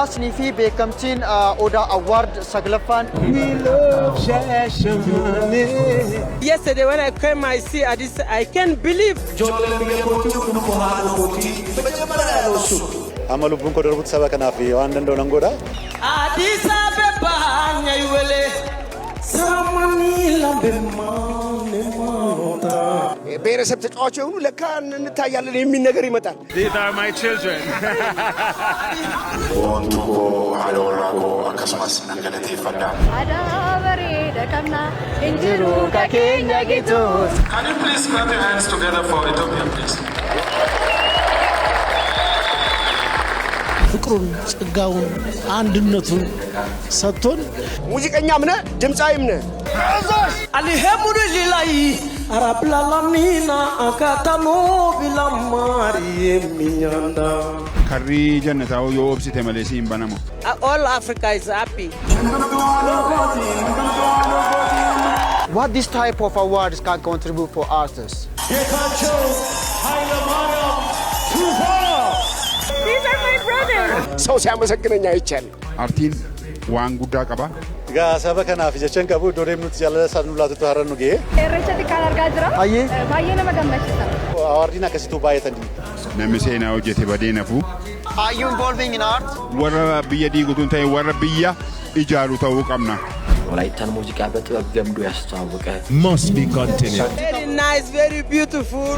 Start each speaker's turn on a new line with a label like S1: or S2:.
S1: badhaasnii fi beekamtiin Odaa Award saglaffaan.
S2: Yesterday when I came I see Addis I can't believe.
S3: Amalubun ko darbut saba kanafi waan danda'u goda.
S2: Addis Ababa nyaiwele samani lambemane mota.
S4: ብሔረሰብ ተጫዋቾች ሁሉ ለካ እንታያለን የሚል ነገር ይመጣል።
S5: These are my children.
S6: ወንቱኮ አለወራኮ አከስማስ ነገለቴ ፈዳ
S7: አዳበሬ ደቀና እንጅሩ ከኬኛ ጌቶስ
S6: Can you please clap your hands together for Ethiopia please?
S8: ፍቅሩን ጸጋውን አንድነቱን ሰጥቶን
S4: ሙዚቀኛም ነህ ድምጻዊም ነህ
S2: Alhamdulillah Arablalamina akatamo bilamari minyanda.
S5: Karri jannata yo obsite malesi imbanamo.
S2: All Africa is happy.
S1: What this type of awards can contribute for artists?
S7: These are my brothers.
S4: ሰው ሲያመሰግነኝ አይቻል
S5: Artiin waan guddaa qaba.
S3: Ga saba kanafi jechan qabu doreem nuti jaalala sanulaatu taharanu ge.
S7: Irreechatti kan argaa jira. Baay'ee nama gammachiisa.
S3: Awardin akkasitu baay'atani.
S5: Namni seenaa hojjete badee nafu.
S1: Are you involving in art?
S5: Warra biyya diigutuun ta'e warra biyya ijaaru ta'uu qabna.
S9: ወላይታን ሙዚቃ በጥበብ ገምዶ ያስተዋወቀ
S8: must be continued.
S2: Very nice, very beautiful.